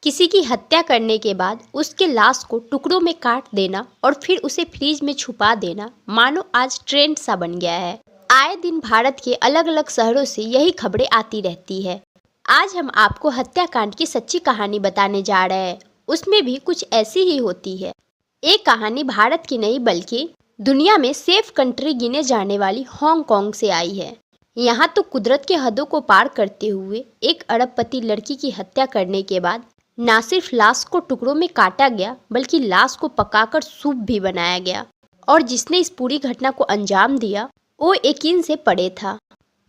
किसी की हत्या करने के बाद उसके लाश को टुकड़ों में काट देना और फिर उसे फ्रिज में छुपा देना मानो आज ट्रेंड सा बन गया है। आए दिन भारत के अलग अलग शहरों से यही खबरें आती रहती है। आज हम आपको हत्याकांड की सच्ची कहानी बताने जा रहे हैं। उसमें भी कुछ ऐसी ही होती है। एक कहानी भारत की नहीं बल्कि दुनिया में सेफ कंट्री गिने जाने वाली हांगकांग से आई है। यहाँ तो कुदरत के हदों को पार करते हुए एक अरबपति लड़की की हत्या करने के बाद न सिर्फ लाश को टुकड़ों में काटा गया बल्कि लाश को पकाकर सूप भी बनाया गया। और जिसने इस पूरी घटना को अंजाम दिया वो यकीन से परे था।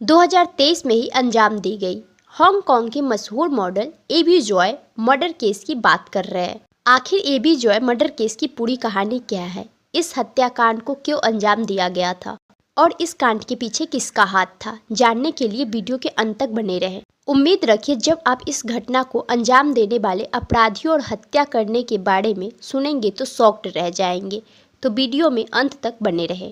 2023 में ही अंजाम दी गई। हांगकांग के मशहूर model Abby Choi murder case की बात कर रहे हैं। आखिर एबी जॉय मर्डर केस की पूरी कहानी क्या है, इस हत्याकांड को क्यों अंजाम दिया गया था और इस कांड के पीछे किसका हाथ था, जानने के लिए वीडियो के अंत तक बने रहें। उम्मीद रखिए जब आप इस घटना को अंजाम देने वाले अपराधियों और हत्या करने के बारे में सुनेंगे तो शॉक्ड रह जाएंगे। तो वीडियो में अंत तक बने रहें।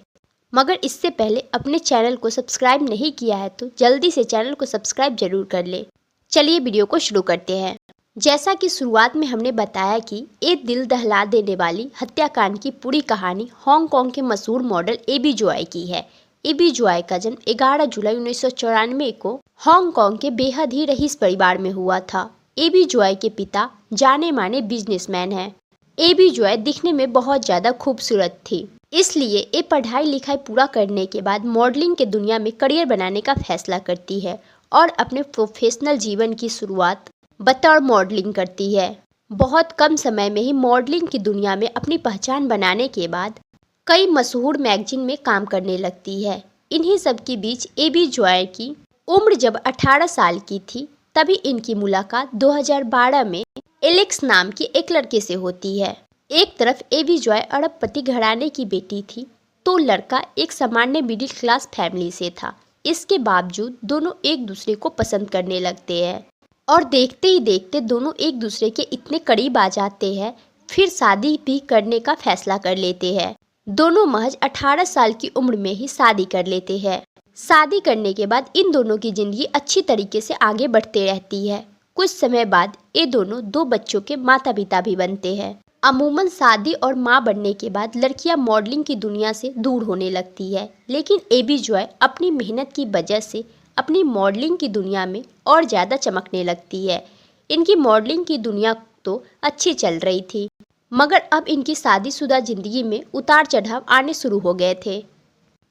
मगर इससे पहले अपने चैनल को सब्सक्राइब नहीं किया है तो जल्दी से चैनल को सब्सक्राइब जरूर कर ले। चलिए वीडियो को शुरू करते हैं। जैसा कि शुरुआत में हमने बताया कि एक दिल दहला देने वाली हत्याकांड की पूरी कहानी हांगकांग के मशहूर मॉडल एबी जॉय की है। एबी जॉय का जन्म 11 जुलाई 1994 को हांगकांग के बेहद ही रईस परिवार में हुआ था। एबी जॉय के पिता जाने माने बिजनेसमैन हैं। एबी जॉय दिखने में बहुत ज़्यादा खूबसूरत थी, इसलिए ये पढ़ाई लिखाई पूरा करने के बाद मॉडलिंग के दुनिया में करियर बनाने का फैसला करती है और अपने प्रोफेशनल जीवन की शुरुआत बतौर मॉडलिंग करती है। बहुत कम समय में ही मॉडलिंग की दुनिया में अपनी पहचान बनाने के बाद कई मशहूर मैगजीन में काम करने लगती है। इन्हीं सब के बीच एबी जॉय की उम्र जब 18 साल की थी तभी इनकी मुलाकात 2012 में एलेक्स नाम के एक लड़के से होती है। एक तरफ एबी जॉय अरबपति घराने की बेटी थी तो लड़का एक सामान्य मिडिल क्लास फैमिली से था। इसके बावजूद दोनों एक दूसरे को पसंद करने लगते हैं और देखते ही देखते दोनों एक दूसरे के इतने करीब आ जाते हैं, फिर शादी भी करने का फैसला कर लेते हैं। दोनों महज 18 साल की उम्र में ही शादी कर लेते हैं। शादी करने के बाद इन दोनों की जिंदगी अच्छी तरीके से आगे बढ़ते रहती है। कुछ समय बाद ये दोनों 2 बच्चों के माता पिता भी बनते हैं। अमूमन शादी और माँ बनने के बाद लड़कियां मॉडलिंग की दुनिया से दूर होने लगती है, लेकिन एबी जॉय अपनी मेहनत की वजह से अपनी मॉडलिंग की दुनिया में और ज़्यादा चमकने लगती है। इनकी मॉडलिंग की दुनिया तो अच्छी चल रही थी, मगर अब इनकी शादीशुदा जिंदगी में उतार चढ़ाव आने शुरू हो गए थे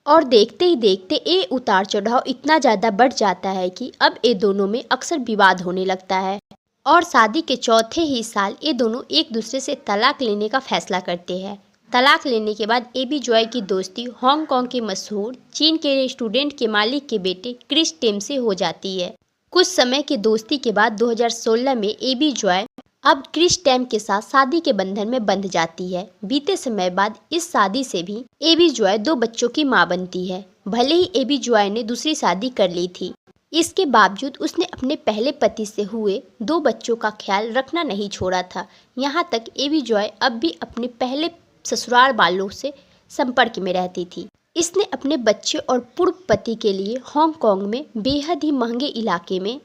और देखते ही देखते ये उतार चढ़ाव इतना ज़्यादा बढ़ जाता है कि अब ये दोनों में अक्सर विवाद होने लगता है और शादी के चौथे ही साल ये दोनों एक दूसरे से तलाक लेने का फैसला करते हैं। तलाक लेने के बाद एबी जॉय की दोस्ती हांगकांग के मशहूर चीन के रेस्टोरेंट के मालिक के बेटे क्रिस टेम से हो जाती है। कुछ समय की दोस्ती के बाद 2016 में एबी जॉय अब क्रिस टेम के साथ शादी के बंधन में बंध जाती है। बीते समय बाद इस शादी से भी एबी जॉय 2 बच्चों की मां बनती है। भले ही एबी जॉय ने दूसरी शादी कर ली थी, इसके बावजूद उसने अपने पहले पति से हुए 2 बच्चों का ख्याल रखना नहीं छोड़ा था। यहाँ तक एबी जॉय अब भी अपने पहले ससुराल वालों से संपर्क में रहती थी। इसने अपने बच्चे और पूर्व पति के लिए हांगकांग में बेहद ही महंगे इलाके में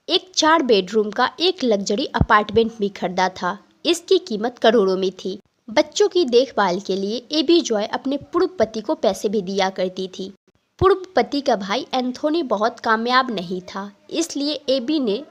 एक 4 बेडरूम का एक लग्जरी अपार्टमेंट भी खरीदा था। इसकी कीमत करोड़ों में थी। बच्चों की देखभाल के लिए एबी जॉय अपने पूर्व पति को पैसे भी दिया करती थी। पूर्व पति का भाई एंथोनी बहुत कामयाब नहीं था, इसलिए एबी ने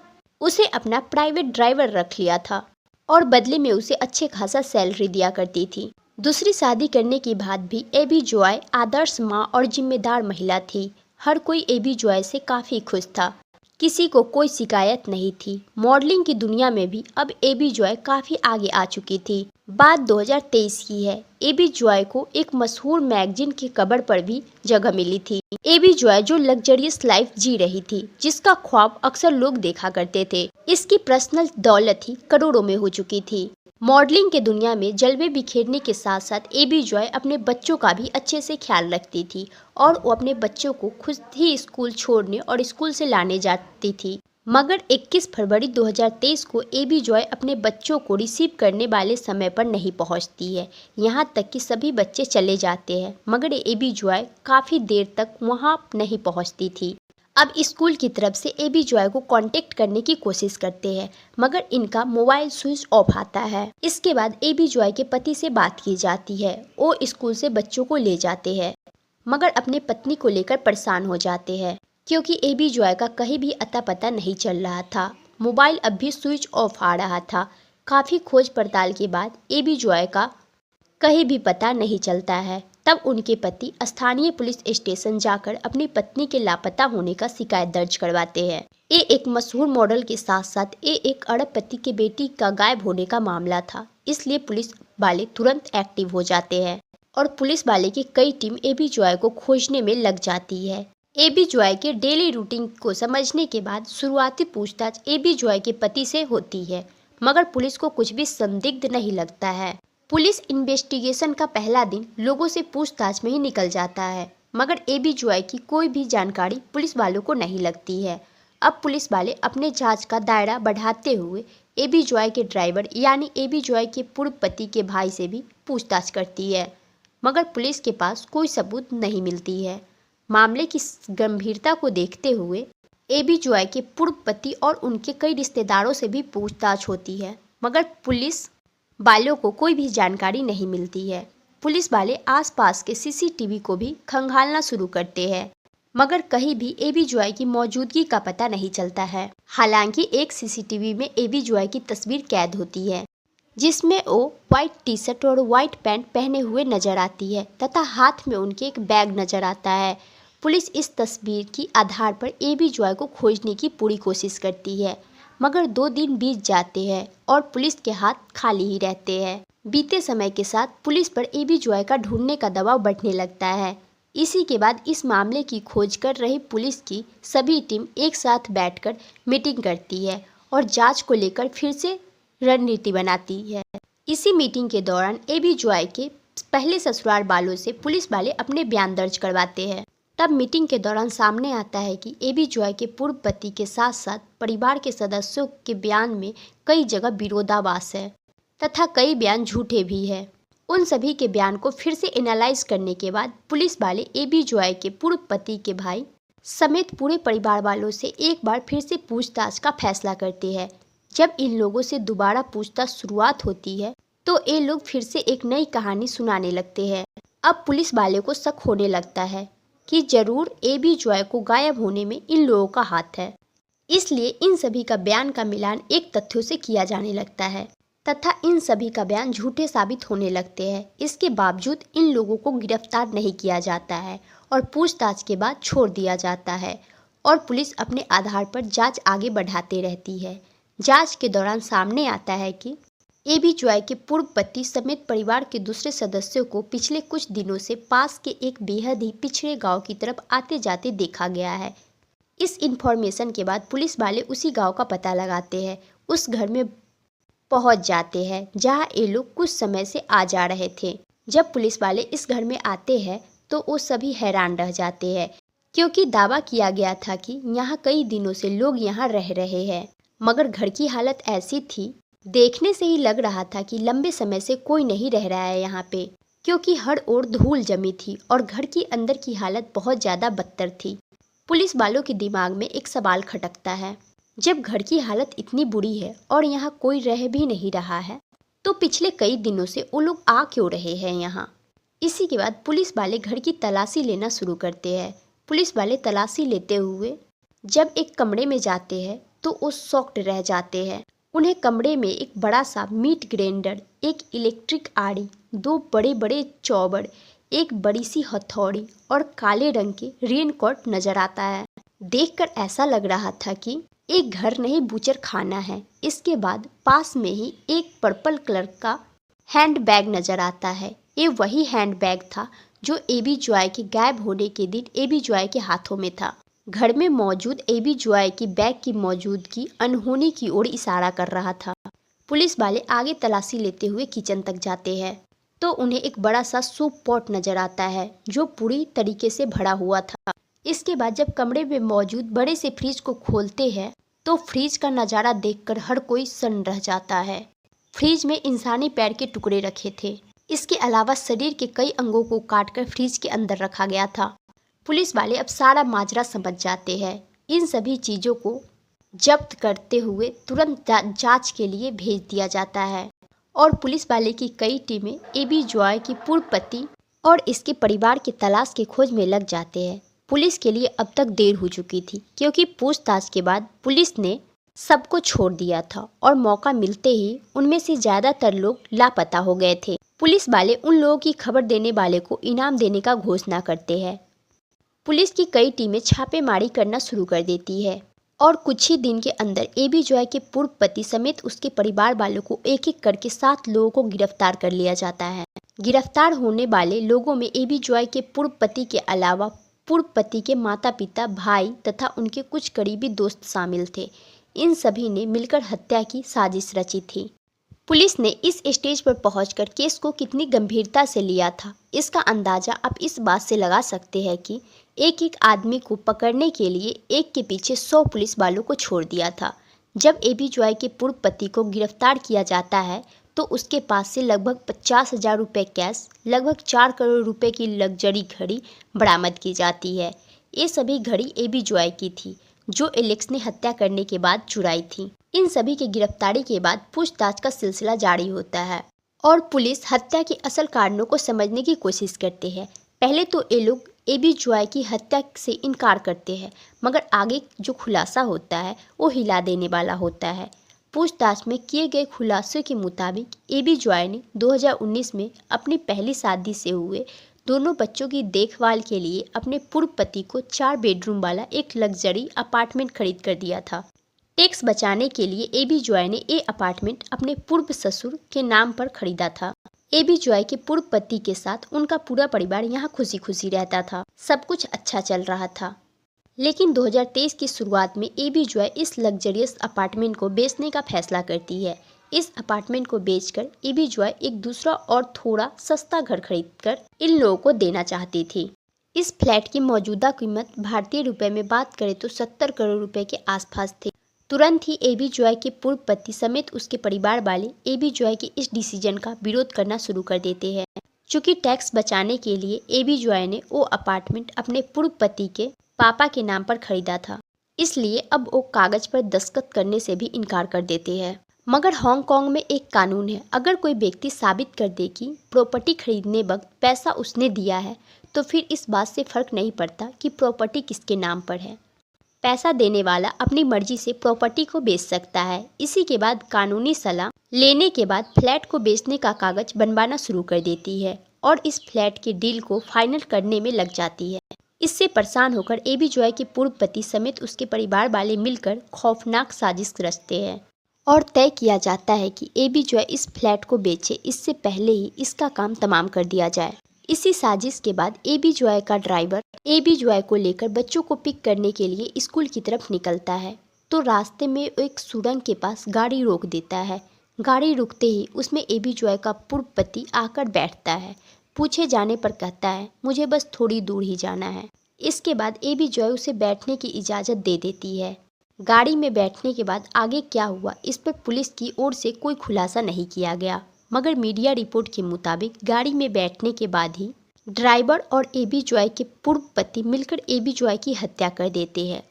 उसे अपना प्राइवेट ड्राइवर रख लिया था और बदले में उसे अच्छे खासा सैलरी दिया करती थी। दूसरी शादी करने के बाद भी एबी जॉय आदर्श माँ और जिम्मेदार महिला थी। हर कोई एबी जॉय से काफ़ी खुश था, किसी को कोई शिकायत नहीं थी। मॉडलिंग की दुनिया में भी अब एबी जॉय काफ़ी आगे आ चुकी थी। बात 2023 की है। एबी जॉय को एक मशहूर मैगजीन के कवर पर भी जगह मिली थी। एबी जॉय जो लग्जरियस लाइफ जी रही थी, जिसका ख्वाब अक्सर लोग देखा करते थे। इसकी पर्सनल दौलत ही करोड़ों में हो चुकी थी। मॉडलिंग के दुनिया में जलवे बिखेरने के साथ साथ एबी जॉय अपने बच्चों का भी अच्छे से ख्याल रखती थी और वो अपने बच्चों को खुद ही स्कूल छोड़ने और स्कूल से लाने जाती थी। मगर 21 फरवरी 2023 को एबी जॉय अपने बच्चों को रिसीव करने वाले समय पर नहीं पहुंचती है। यहाँ तक कि सभी बच्चे चले जाते हैं, मगर एबी जॉय काफ़ी देर तक वहाँ नहीं पहुँचती थी। अब स्कूल की तरफ से एबी जॉय को कांटेक्ट करने की कोशिश करते हैं, मगर इनका मोबाइल स्विच ऑफ आता है। इसके बाद एबी जॉय के पति से बात की जाती है। वो स्कूल से बच्चों को ले जाते हैं, मगर अपने पत्नी को लेकर परेशान हो जाते हैं, क्योंकि एबी जॉय का कहीं भी अता पता नहीं चल रहा था। मोबाइल अब भी स्विच ऑफ आ रहा था। काफ़ी खोज पड़ताल के बाद एबी जॉय का कहीं भी पता नहीं चलता है। तब उनके पति स्थानीय पुलिस स्टेशन जाकर अपनी पत्नी के लापता होने का शिकायत दर्ज करवाते हैं। ये एक मशहूर मॉडल के साथ साथ ये एक अरबपति के बेटी का गायब होने का मामला था, इसलिए पुलिस वाले तुरंत एक्टिव हो जाते हैं और पुलिस वाले की कई टीम एबी जॉय को खोजने में लग जाती है। एबी जॉय के डेली रूटीन को समझने के बाद शुरुआती पूछताछ एबी जॉय के पति से होती है, मगर पुलिस को कुछ भी संदिग्ध नहीं लगता है। पुलिस इन्वेस्टिगेशन का पहला दिन लोगों से पूछताछ में ही निकल जाता है, मगर एबी जॉय की कोई भी जानकारी पुलिस वालों को नहीं लगती है। अब पुलिस वाले अपने जांच का दायरा बढ़ाते हुए एबी जॉय के ड्राइवर यानी एबी जॉय के पूर्व पति के भाई से भी पूछताछ करती है, मगर पुलिस के पास कोई सबूत नहीं मिलती है। मामले की गंभीरता को देखते हुए एबी जॉय के पूर्व पति और उनके कई रिश्तेदारों से भी पूछताछ होती है, मगर पुलिस वालों को कोई भी जानकारी नहीं मिलती है। पुलिस वाले आसपास के सीसीटीवी को भी खंगालना शुरू करते हैं, मगर कहीं भी एबी जॉय की मौजूदगी का पता नहीं चलता है। हालांकि एक सीसीटीवी में एबी जॉय की तस्वीर कैद होती है, जिसमें वो व्हाइट टी शर्ट और व्हाइट पैंट पहने हुए नजर आती है तथा हाथ में उनके एक बैग नजर आता है। पुलिस इस तस्वीर की आधार पर एबी जॉय को खोजने की पूरी कोशिश करती है, मगर 2 दिन बीत जाते हैं और पुलिस के हाथ खाली ही रहते हैं। बीते समय के साथ पुलिस पर एबी जॉय का ढूंढने का दबाव बढ़ने लगता है। इसी के बाद इस मामले की खोज कर रही पुलिस की सभी टीम एक साथ बैठकर मीटिंग करती है और जांच को लेकर फिर से रणनीति बनाती है। इसी मीटिंग के दौरान एबी जॉय के पहले ससुराल वालों से पुलिस वाले अपने बयान दर्ज करवाते हैं। तब मीटिंग के दौरान सामने आता है कि एबी जॉय के पूर्व पति के साथ साथ परिवार के सदस्यों के बयान में कई जगह विरोधाभास है तथा कई बयान झूठे भी हैं। उन सभी के बयान को फिर से एनालाइज करने के बाद पुलिस वाले एबी जॉय के पूर्व पति के भाई समेत पूरे परिवार वालों से एक बार फिर से पूछताछ का फैसला करते हैं। जब इन लोगों से दोबारा पूछताछ शुरुआत होती है तो ये लोग फिर से एक नई कहानी सुनाने लगते हैं। अब पुलिस वाले को शक होने लगता है कि जरूर एबी जॉय को गायब होने में इन लोगों का हाथ है, इसलिए इन सभी का बयान का मिलान एक तथ्यों से किया जाने लगता है तथा इन सभी का बयान झूठे साबित होने लगते हैं। इसके बावजूद इन लोगों को गिरफ्तार नहीं किया जाता है और पूछताछ के बाद छोड़ दिया जाता है और पुलिस अपने आधार पर जांच आगे बढ़ाते रहती है। जांच के दौरान सामने आता है कि एबी जॉय के पूर्व पति समेत परिवार के दूसरे सदस्यों को पिछले कुछ दिनों से पास के एक बेहद ही पिछड़े गांव की तरफ आते जाते देखा गया है। इस इंफॉर्मेशन के बाद पुलिस वाले उसी गांव का पता लगाते हैं, उस घर में पहुंच जाते हैं जहां ये लोग कुछ समय से आ जा रहे थे। जब पुलिस वाले इस घर में आते हैं तो वो सभी हैरान रह जाते हैं, क्योंकि दावा किया गया था कि यहाँ कई दिनों से लोग यहाँ रह रहे हैं, मगर घर की हालत ऐसी थी, देखने से ही लग रहा था कि लंबे समय से कोई नहीं रह रहा है यहाँ पे, क्योंकि हर ओर धूल जमी थी और घर की अंदर की हालत बहुत ज़्यादा बदतर थी। पुलिस वालों के दिमाग में एक सवाल खटकता है, जब घर की हालत इतनी बुरी है और यहाँ कोई रह भी नहीं रहा है, तो पिछले कई दिनों से वो लोग आ क्यों रहे हैं यहाँ। इसी के बाद पुलिस वाले घर की तलाशी लेना शुरू करते हैं। पुलिस वाले तलाशी लेते हुए जब एक कमरे में जाते हैं तो वो शॉक्ड रह जाते हैं। उन्हें कमरे में एक बड़ा सा मीट ग्राइंडर, एक इलेक्ट्रिक आरी, 2 बड़े बड़े चौबड़, एक बड़ी सी हथौड़ी और काले रंग के रेनकोट नजर आता है। देखकर ऐसा लग रहा था कि एक घर नहीं बूचर खाना है। इसके बाद पास में ही एक पर्पल कलर का हैंड बैग नजर आता है। ये वही हैंड बैग था जो एबी जॉय के गायब होने के दिन एबी जॉय के हाथों में था। घर में मौजूद एबी जॉय की बैग की मौजूदगी अनहोनी की ओर इशारा कर रहा था। पुलिस वाले आगे तलाशी लेते हुए किचन तक जाते हैं तो उन्हें एक बड़ा सा सूप पॉट नजर आता है जो पूरी तरीके से भरा हुआ था। इसके बाद जब कमरे में मौजूद बड़े से फ्रिज को खोलते हैं तो फ्रिज का नज़ारा देखकर हर कोई सन्न रह जाता है। फ्रिज में इंसानी पैर के टुकड़े रखे थे। इसके अलावा शरीर के कई अंगों को काटकर फ्रिज के अंदर रखा गया था। पुलिस वाले अब सारा माजरा समझ जाते हैं। इन सभी चीज़ों को जब्त करते हुए तुरंत जांच के लिए भेज दिया जाता है और पुलिस वाले की कई टीमें एबी जॉय की पूर्व पति और इसके परिवार की तलाश की खोज में लग जाते हैं। पुलिस के लिए अब तक देर हो चुकी थी क्योंकि पूछताछ के बाद पुलिस ने सबको छोड़ दिया था और मौका मिलते ही उनमें से ज़्यादातर लोग लापता हो गए थे। पुलिस वाले उन लोगों की खबर देने वाले को इनाम देने का घोषणा करते हैं। पुलिस की कई टीमें छापेमारी करना शुरू कर देती है और कुछ ही दिन के अंदर एबी जॉय के पूर्व पति समेत उसके परिवार वालों को एक एक करके 7 लोगों को गिरफ्तार कर लिया जाता है। गिरफ्तार होने वाले लोगों में एबी जॉय के पूर्व पति के अलावा पूर्व पति के माता पिता, भाई तथा उनके कुछ करीबी दोस्त शामिल थे। इन सभी ने मिलकर हत्या की साजिश रची थी। पुलिस ने इस स्टेज पर पहुंचकर केस को कितनी गंभीरता से लिया था, इसका अंदाजा आप इस बात से लगा सकते हैं कि एक एक आदमी को पकड़ने के लिए एक के पीछे 100 पुलिस वालों को छोड़ दिया था। जब एबी जॉय के पूर्व पति को गिरफ्तार किया जाता है तो उसके पास से लगभग 50,000 रुपये कैश, लगभग 4 करोड़ रुपए की लग्जरी घड़ी बरामद की जाती है। ये सभी घड़ी एबी जॉय की थी जो एलेक्स ने हत्या करने के बाद चुराई थी। इन सभी की गिरफ्तारी के बाद पूछताछ का सिलसिला जारी होता है और पुलिस हत्या के असल कारणों को समझने की कोशिश करते हैं। पहले तो ये लोग एबी जॉय की हत्या से इनकार करते हैं, मगर आगे जो खुलासा होता है वो हिला देने वाला होता है। पूछताछ में किए गए खुलासे के मुताबिक एबी जॉय ने 2019 में अपनी पहली शादी से हुए दोनों बच्चों की देखभाल के लिए अपने पूर्व पति को 4 बेडरूम वाला एक लग्जरी अपार्टमेंट खरीद कर दिया था। टैक्स बचाने के लिए एबी जॉय ने ये अपार्टमेंट अपने पूर्व ससुर के नाम पर खरीदा था। एबी जॉय के पूर्व पति के साथ उनका पूरा परिवार यहाँ खुशी खुशी रहता था। सब कुछ अच्छा चल रहा था। लेकिन 2023 की शुरुआत में एबी जॉय इस लग्जरियस अपार्टमेंट को बेचने का फैसला करती है। इस अपार्टमेंट को बेचकर एबी जॉय एक दूसरा और थोड़ा सस्ता घर खरीदकर इन लोगों को देना चाहती थी। इस फ्लैट की मौजूदा कीमत भारतीय रुपए में बात करें तो 70 करोड़ रुपए के आसपास थी। तुरंत ही एबी जॉय के पूर्व पति समेत उसके परिवार वाले एबी जॉय के इस डिसीजन का विरोध करना शुरू कर देते हैं। चूँकि टैक्स बचाने के लिए एबी जॉय ने वो अपार्टमेंट अपने पूर्व पति के पापा के नाम पर खरीदा था, इसलिए अब वो कागज पर दस्तखत करने से भी इनकार कर देते हैं। मगर हांगकांग में एक कानून है, अगर कोई व्यक्ति साबित कर दे कि प्रॉपर्टी खरीदने वक्त पैसा उसने दिया है तो फिर इस बात से फर्क नहीं पड़ता कि प्रॉपर्टी किसके नाम पर है। पैसा देने वाला अपनी मर्जी से प्रॉपर्टी को बेच सकता है। इसी के बाद कानूनी सलाह लेने के बाद फ्लैट को बेचने का कागज बनवाना शुरू कर देती है और इस फ्लैट के डील को फाइनल करने में लग जाती है। इससे परेशान होकर एबी जॉय के पूर्व पति समेत उसके परिवार वाले मिलकर खौफनाक साजिश रचते हैं और तय किया जाता है कि एबी जॉय इस फ्लैट को बेचे, इससे पहले ही इसका काम तमाम कर दिया जाए। इसी साजिश के बाद एबी जॉय का ड्राइवर एबी जॉय को लेकर बच्चों को पिक करने के लिए स्कूल की तरफ निकलता है तो रास्ते में एक सुरंग के पास गाड़ी रोक देता है। गाड़ी रुकते ही उसमें एबी जॉय का पूर्व पति आकर बैठता है। पूछे जाने पर कहता है, मुझे बस थोड़ी दूर ही जाना है। इसके बाद एबी जॉय उसे बैठने की इजाज़त दे देती है। गाड़ी में बैठने के बाद आगे क्या हुआ इस पर पुलिस की ओर से कोई खुलासा नहीं किया गया, मगर मीडिया रिपोर्ट के मुताबिक गाड़ी में बैठने के बाद ही ड्राइवर और एबी जॉय के पूर्व पति मिलकर एबी जॉय की हत्या कर देते हैं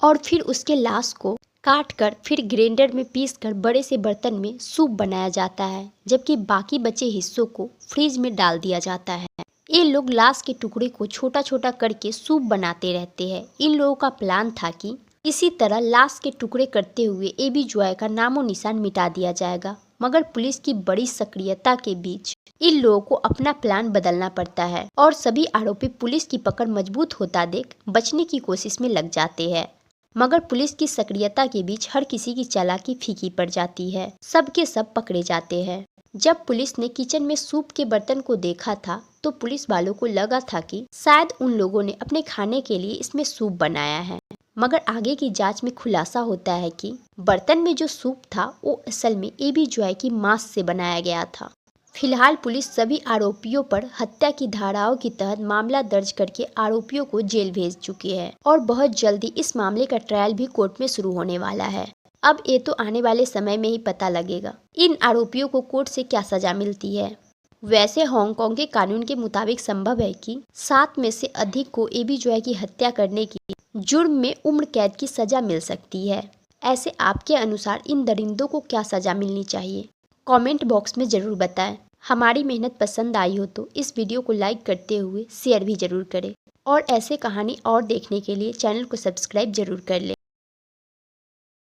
और फिर उसके लाश को काट कर फिर ग्राइंडर में पीस कर बड़े से बर्तन में सूप बनाया जाता है, जबकि बाकी बचे हिस्सों को फ्रिज में डाल दिया जाता है। ये लोग लाश के टुकड़े को छोटा छोटा करके सूप बनाते रहते हैं। इन लोगों का प्लान था कि इसी तरह लाश के टुकड़े करते हुए एबी जॉय का नामो निशान मिटा दिया जाएगा, मगर पुलिस की बड़ी सक्रियता के बीच इन लोगों को अपना प्लान बदलना पड़ता है और सभी आरोपी पुलिस की पकड़ मजबूत होता देख बचने की कोशिश में लग जाते हैं। मगर पुलिस की सक्रियता के बीच हर किसी की चालाकी फीकी पड़ जाती है। सबके सब पकड़े जाते हैं। जब पुलिस ने किचन में सूप के बर्तन को देखा था तो पुलिस वालों को लगा था कि शायद उन लोगों ने अपने खाने के लिए इसमें सूप बनाया है, मगर आगे की जांच में खुलासा होता है कि बर्तन में जो सूप था वो असल में एबी जॉय की मांस से बनाया गया था। फिलहाल पुलिस सभी आरोपियों पर हत्या की धाराओं के तहत मामला दर्ज करके आरोपियों को जेल भेज चुकी है और बहुत जल्दी इस मामले का ट्रायल भी कोर्ट में शुरू होने वाला है। अब ये तो आने वाले समय में ही पता लगेगा इन आरोपियों को कोर्ट से क्या सजा मिलती है। वैसे हांगकांग के कानून के मुताबिक संभव है कि 7 में से अधिक को एबी जॉय की हत्या करने की जुर्म में उम्र कैद की सजा मिल सकती है। ऐसे आपके अनुसार इन दरिंदों को क्या सजा मिलनी चाहिए? कमेंट बॉक्स में ज़रूर बताएं। हमारी मेहनत पसंद आई हो तो इस वीडियो को लाइक करते हुए शेयर भी ज़रूर करें और ऐसे कहानी और देखने के लिए चैनल को सब्सक्राइब ज़रूर कर लें।